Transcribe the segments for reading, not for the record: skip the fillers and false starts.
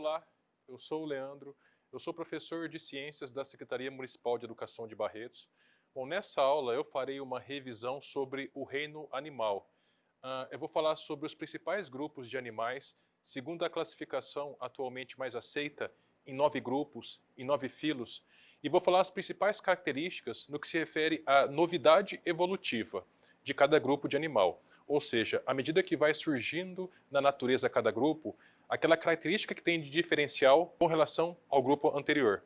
Olá, eu sou o Leandro, eu sou professor de Ciências da Secretaria Municipal de Educação de Barretos. Bom, nessa aula eu farei uma revisão sobre o reino animal. Eu vou falar sobre os principais grupos de animais, segundo a classificação atualmente mais aceita, em 9 grupos, em 9 filos, e vou falar as principais características no que se refere à novidade evolutiva de cada grupo de animal. Ou seja, à medida que vai surgindo na natureza cada grupo, aquela característica que tem de diferencial com relação ao grupo anterior.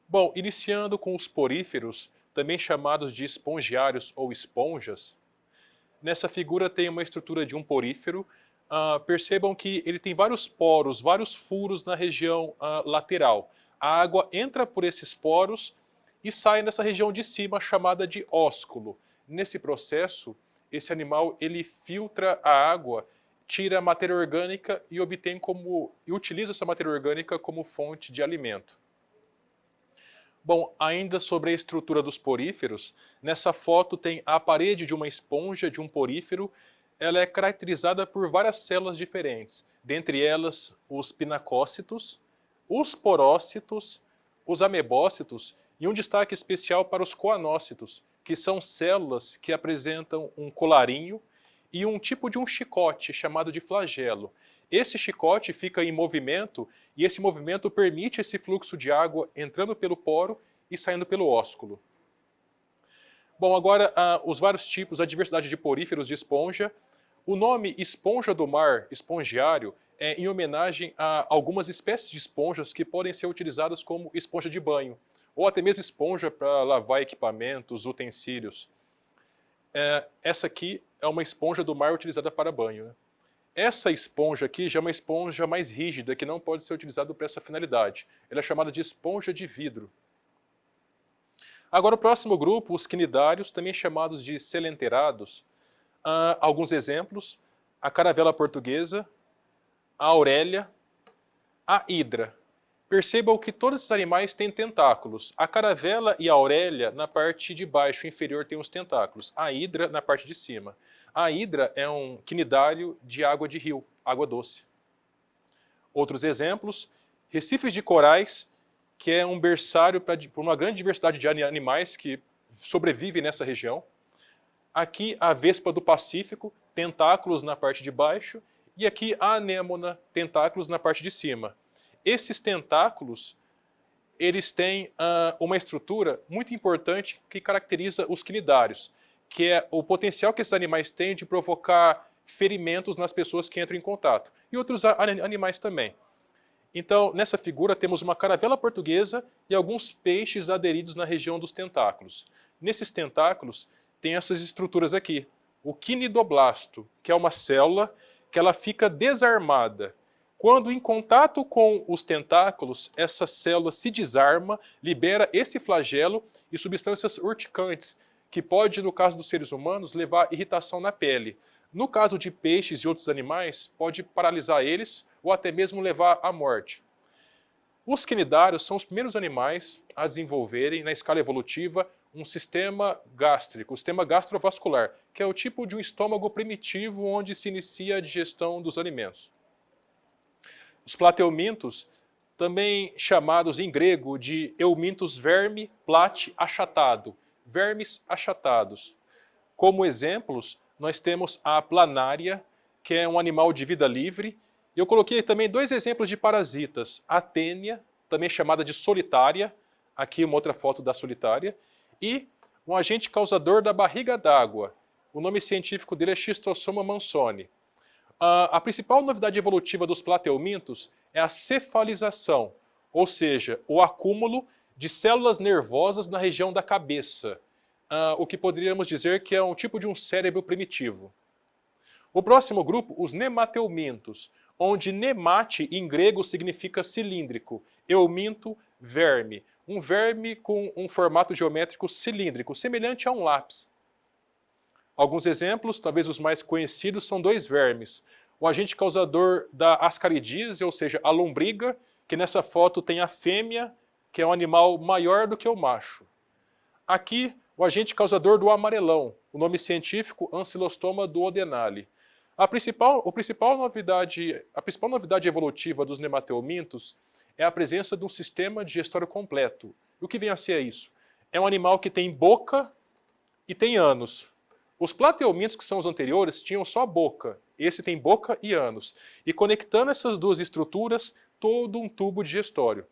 Bom, iniciando com os poríferos, também chamados de espongiários ou esponjas, nessa figura tem uma estrutura de um porífero. Percebam que ele tem vários poros, vários furos na região lateral. A água entra por esses poros e sai nessa região de cima chamada de ósculo. Nesse processo, esse animal ele filtra a água, tira a matéria orgânica e utiliza essa matéria orgânica como fonte de alimento. Bom, ainda sobre a estrutura dos poríferos, nessa foto tem a parede de uma esponja de um porífero. Ela é caracterizada por várias células diferentes, dentre elas os pinacócitos, os porócitos, os amebócitos e um destaque especial para os coanócitos, que são células que apresentam um colarinho e um tipo de um chicote chamado de flagelo. Esse chicote fica em movimento e esse movimento permite esse fluxo de água entrando pelo poro e saindo pelo ósculo. Bom, agora os vários tipos, a diversidade de poríferos de esponja. O nome esponja do mar, espongiário, é em homenagem a algumas espécies de esponjas que podem ser utilizadas como esponja de banho, ou até mesmo esponja para lavar equipamentos, utensílios. Essa aqui é uma esponja do mar utilizada para banho, né? Essa esponja aqui já é uma esponja mais rígida, que não pode ser utilizada para essa finalidade. Ela é chamada de esponja de vidro. Agora o próximo grupo, os quinidários, também chamados de selenterados. Alguns exemplos: a caravela portuguesa, a aurélia, a hidra. Percebam que todos esses animais têm tentáculos. A caravela e a aurélia, na parte de baixo inferior, têm os tentáculos. A hidra, na parte de cima. A hidra é um quinidário de água de rio, água doce. Outros exemplos: recifes de corais, que é um berçário para uma grande diversidade de animais que sobrevivem nessa região. Aqui a vespa do Pacífico, tentáculos na parte de baixo, e aqui a anêmona, tentáculos na parte de cima. Esses tentáculos, eles têm uma estrutura muito importante que caracteriza os quinidários, que é o potencial que esses animais têm de provocar ferimentos nas pessoas que entram em contato, e outros animais também. Então, nessa figura temos uma caravela portuguesa e alguns peixes aderidos na região dos tentáculos. Nesses tentáculos tem essas estruturas aqui, o quinidoblasto, que é uma célula que ela fica desarmada. Quando em contato com os tentáculos, essa célula se desarma, libera esse flagelo e substâncias urticantes, que pode, no caso dos seres humanos, levar irritação na pele. No caso de peixes e outros animais, pode paralisar eles ou até mesmo levar à morte. Os quinidários são os primeiros animais a desenvolverem, na escala evolutiva, um sistema gástrico, o sistema gastrovascular, que é o tipo de um estômago primitivo onde se inicia a digestão dos alimentos. Os plateumintos, também chamados em grego de eumintos verme, plate, achatado, vermes achatados. Como exemplos, nós temos a planária, que é um animal de vida livre. Eu coloquei também 2 exemplos de parasitas, a tênia, também chamada de solitária, aqui uma outra foto da solitária, e um agente causador da barriga d'água. O nome científico dele é Schistosoma mansoni. A principal novidade evolutiva dos plateumintos é a cefalização, ou seja, o acúmulo de células nervosas na região da cabeça, o que poderíamos dizer que é um tipo de um cérebro primitivo. O próximo grupo, os nemateumintos, onde nemate em grego significa cilíndrico, euminto, verme. Um verme com um formato geométrico cilíndrico, semelhante a um lápis. Alguns exemplos, talvez os mais conhecidos, são 2 vermes. O agente causador da ascaridíase, ou seja, a lombriga, que nessa foto tem a fêmea, que é um animal maior do que o macho. Aqui, o agente causador do amarelão, o nome científico Ancylostoma duodenale. A principal novidade evolutiva dos nematelmintos é a presença de um sistema digestório completo. O que vem a ser isso? É um animal que tem boca e tem ânus. Os plateumintos, que são os anteriores, tinham só boca. Esse tem boca e ânus. E conectando essas duas estruturas, todo um tubo digestório.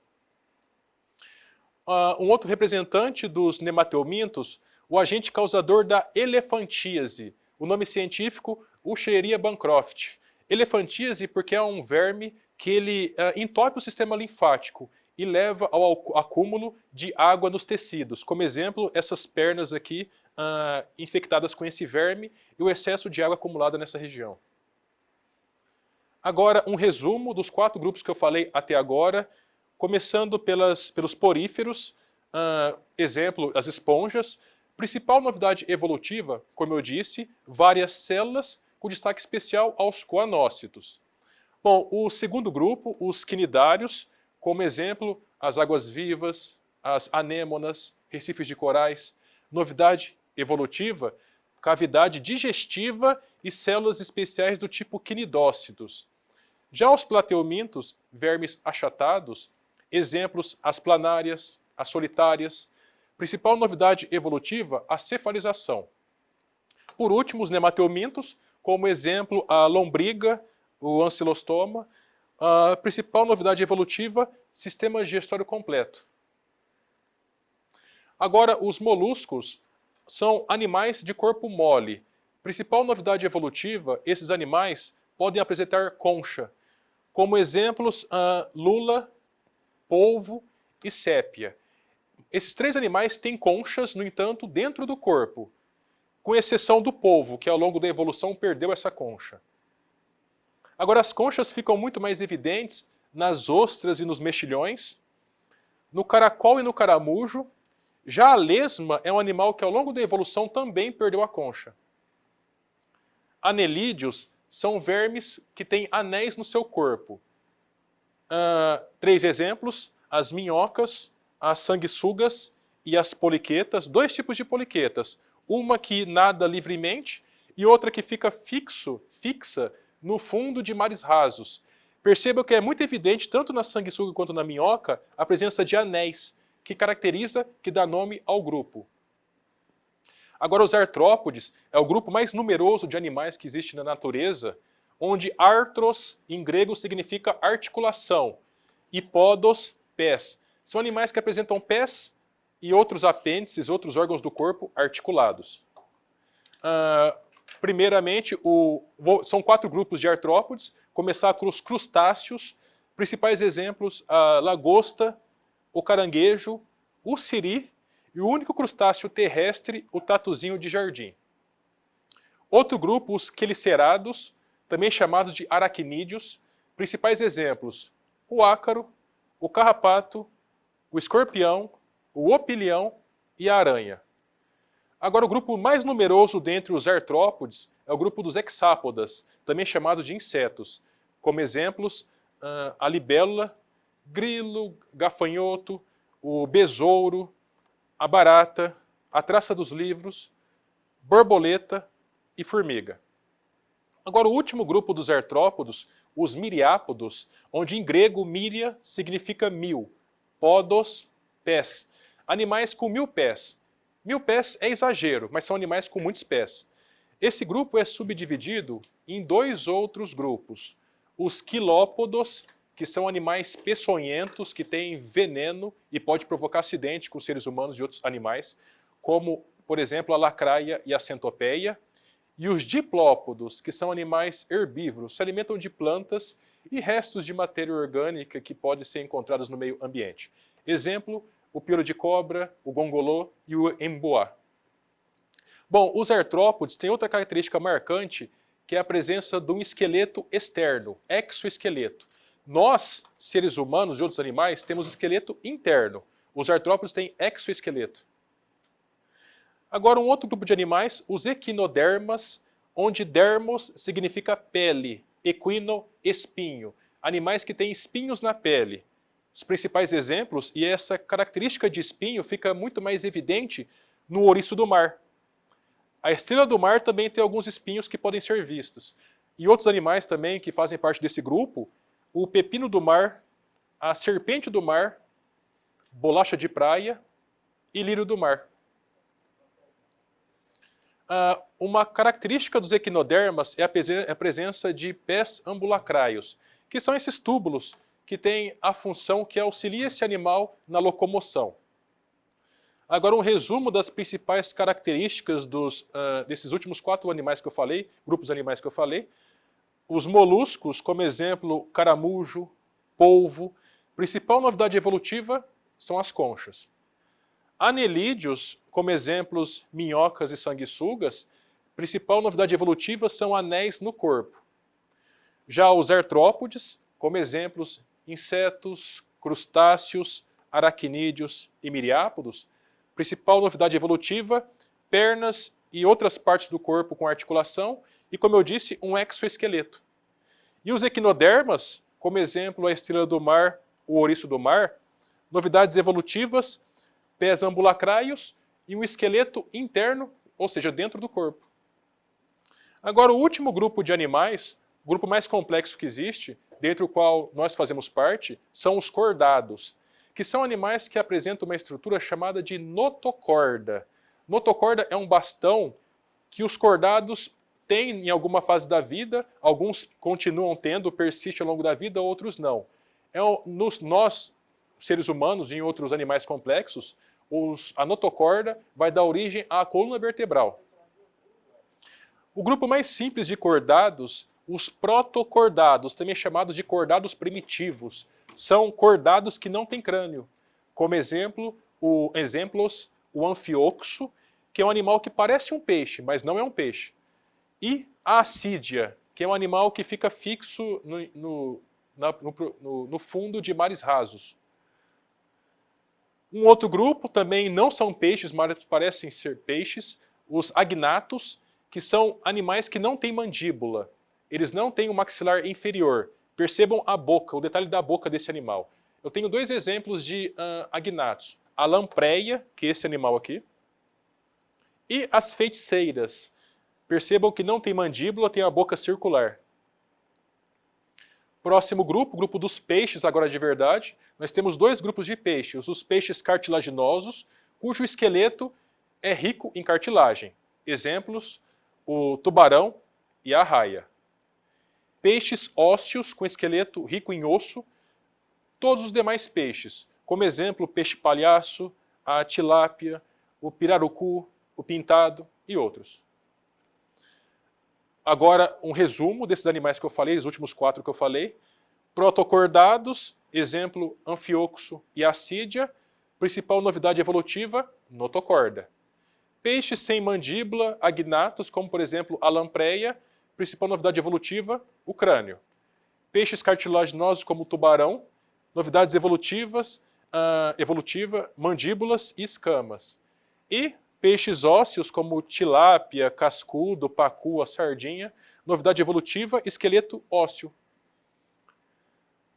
Um outro representante dos nematelmintos, o agente causador da elefantíase. O nome científico, Wuchereria bancroft. Elefantíase porque é um verme que ele entope o sistema linfático e leva ao acúmulo de água nos tecidos. Como exemplo, essas pernas aqui infectadas com esse verme e o excesso de água acumulada nessa região. Agora, um resumo dos 4 grupos que eu falei até agora, começando pelos poríferos, exemplo, as esponjas. Principal novidade evolutiva, como eu disse, várias células, com destaque especial aos coanócitos. Bom, o segundo grupo, os quinidários, como exemplo, as águas-vivas, as anêmonas, recifes de corais. Novidade evolutiva, cavidade digestiva e células especiais do tipo quinidócitos. Já os plateumintos, vermes achatados, exemplos, as planárias, as solitárias. Principal novidade evolutiva, a cefalização. Por último, os nematelmintos, como exemplo, a lombriga, o ancilostoma. A principal novidade evolutiva, sistema digestório completo. Agora, os moluscos são animais de corpo mole. Principal novidade evolutiva, esses animais podem apresentar concha. Como exemplos, lula, polvo e sépia. Esses 3 animais têm conchas, no entanto, dentro do corpo, com exceção do polvo, que ao longo da evolução perdeu essa concha. Agora, as conchas ficam muito mais evidentes nas ostras e nos mexilhões, no caracol e no caramujo. Já a lesma é um animal que ao longo da evolução também perdeu a concha. Anelídeos são vermes que têm anéis no seu corpo. 3 exemplos, as minhocas, as sanguessugas e as poliquetas. 2 tipos de poliquetas. Uma que nada livremente e outra que fica fixa no fundo de mares rasos. Perceba que é muito evidente, tanto na sanguessuga quanto na minhoca, a presença de anéis, que dá nome ao grupo. Agora, os artrópodes é o grupo mais numeroso de animais que existe na natureza, onde artros, em grego, significa articulação, e podos, pés. São animais que apresentam pés e outros apêndices, outros órgãos do corpo articulados. Primeiramente, são 4 grupos de artrópodes. Começar com os crustáceos. Principais exemplos, a lagosta, o caranguejo, o siri e o único crustáceo terrestre, o tatuzinho de jardim. Outro grupo, os quelicerados, também chamados de aracnídeos. Principais exemplos, o ácaro, o carrapato, o escorpião, o opilião e a aranha. Agora, o grupo mais numeroso dentre os artrópodes é o grupo dos hexápodas, também chamado de insetos. Como exemplos, a libélula, grilo, gafanhoto, o besouro, a barata, a traça dos livros, borboleta e formiga. Agora, o último grupo dos artrópodos, os miriápodos, onde em grego miria significa 1000, podos, pés. Animais com 1000 pés. 1000 pés é exagero, mas são animais com muitos pés. Esse grupo é subdividido em 2 outros grupos. Os quilópodos, que são animais peçonhentos, que têm veneno e pode provocar acidente com seres humanos e outros animais, como, por exemplo, a lacraia e a centopeia. E os diplópodos, que são animais herbívoros, se alimentam de plantas e restos de matéria orgânica que podem ser encontrados no meio ambiente. Exemplo, o piolho de cobra, o gongolô e o emboá. Bom, os artrópodes têm outra característica marcante, que é a presença de um esqueleto externo, exoesqueleto. Nós, seres humanos e outros animais, temos esqueleto interno. Os artrópodes têm exoesqueleto. Agora, um outro grupo de animais, os equinodermas, onde dermos significa pele, equino, espinho. Animais que têm espinhos na pele. Os principais exemplos, e essa característica de espinho fica muito mais evidente no ouriço do mar. A estrela do mar também tem alguns espinhos que podem ser vistos. e outros animais também que fazem parte desse grupo, o pepino do mar, a serpente do mar, bolacha de praia e lírio do mar. Uma característica dos equinodermas é a presença de pés ambulacrários, que são esses túbulos que têm a função que auxilia esse animal na locomoção. Agora, um resumo das principais características desses últimos 4 animais que eu falei, grupos animais que eu falei. Os moluscos, como exemplo, caramujo, polvo. Principal novidade evolutiva são as conchas. Anelídeos, como exemplos, minhocas e sanguessugas. Principal novidade evolutiva são anéis no corpo. Já os artrópodes, como exemplos, insetos, crustáceos, aracnídeos e miriápodos. Principal novidade evolutiva, pernas e outras partes do corpo com articulação e, como eu disse, um exoesqueleto. E os equinodermas, como exemplo, a estrela do mar, o ouriço do mar, novidades evolutivas, pés ambulacrários e um esqueleto interno, ou seja, dentro do corpo. Agora, o último grupo de animais, o grupo mais complexo que existe, dentre o qual nós fazemos parte, são os cordados, que são animais que apresentam uma estrutura chamada de notocorda. Notocorda é um bastão que os cordados têm em alguma fase da vida, alguns continuam tendo, persiste ao longo da vida, outros não. Nós, seres humanos e em outros animais complexos, a notocorda vai dar origem à coluna vertebral. O grupo mais simples de cordados, os protocordados, também chamados de cordados primitivos, são cordados que não têm crânio. Como exemplo, o anfioxo, que é um animal que parece um peixe, mas não é um peixe. E a assídia, que é um animal que fica fixo no fundo de mares rasos. Um outro grupo, também não são peixes, mas parecem ser peixes, os agnatos, que são animais que não têm mandíbula. Eles não têm um maxilar inferior. Percebam a boca, o detalhe da boca desse animal. Eu tenho 2 exemplos de agnatos. A lampreia, que é esse animal aqui, e as feiticeiras. Percebam que não tem mandíbula, tem a boca circular. Próximo grupo, o grupo dos peixes, agora de verdade. Nós temos 2 grupos de peixes. Os peixes cartilaginosos, cujo esqueleto é rico em cartilagem. Exemplos, o tubarão e a arraia. Peixes ósseos com esqueleto rico em osso, todos os demais peixes, como exemplo, o peixe palhaço, a tilápia, o pirarucu, o pintado e outros. Agora, um resumo desses animais que eu falei, os últimos 4 que eu falei. Protocordados, exemplo, anfioxo e assídia. Principal novidade evolutiva, notocorda. Peixes sem mandíbula, agnatos, como por exemplo a lampreia. Principal novidade evolutiva, o crânio. Peixes cartilaginosos como o tubarão, novidades evolutivas, mandíbulas e escamas. E peixes ósseos como tilápia, cascudo, pacu, a sardinha, novidade evolutiva, esqueleto ósseo.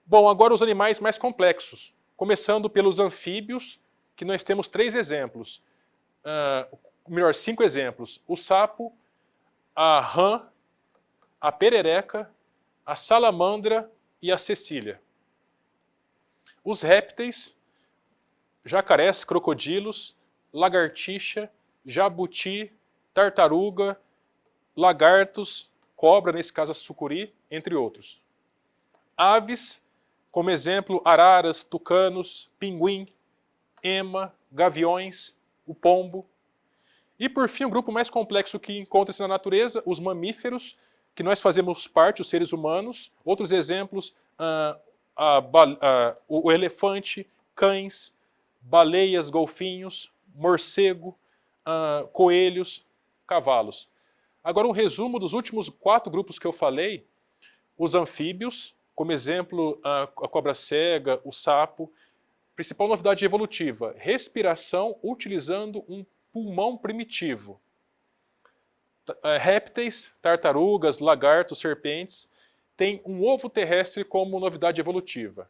Bom, agora os animais mais complexos, começando pelos anfíbios, que nós temos 3 exemplos, 5 exemplos. O sapo, a rã, a perereca, a salamandra e a cecília. Os répteis, jacarés, crocodilos, lagartixa, jabuti, tartaruga, lagartos, cobra, nesse caso a sucuri, entre outros. Aves, como exemplo, araras, tucanos, pinguim, ema, gaviões, o pombo. E por fim, o grupo mais complexo que encontra-se na natureza, os mamíferos, que nós fazemos parte, os seres humanos. Outros exemplos, o elefante, cães, baleias, golfinhos, morcego, coelhos, cavalos. Agora um resumo dos últimos 4 grupos que eu falei. Os anfíbios, como exemplo, a cobra cega, o sapo. Principal novidade evolutiva, respiração utilizando um pulmão primitivo. Répteis, tartarugas, lagartos, serpentes, têm um ovo terrestre como novidade evolutiva.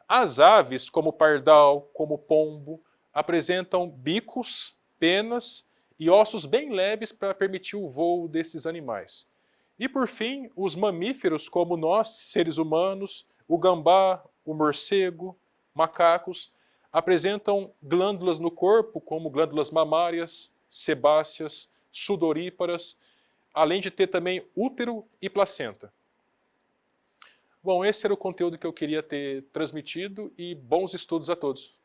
As aves, como o pardal, como o pombo, apresentam bicos, penas e ossos bem leves para permitir o voo desses animais. E por fim, os mamíferos, como nós, seres humanos, o gambá, o morcego, macacos, apresentam glândulas no corpo, como glândulas mamárias, sebáceas, sudoríparas, além de ter também útero e placenta. Bom, esse era o conteúdo que eu queria ter transmitido e bons estudos a todos.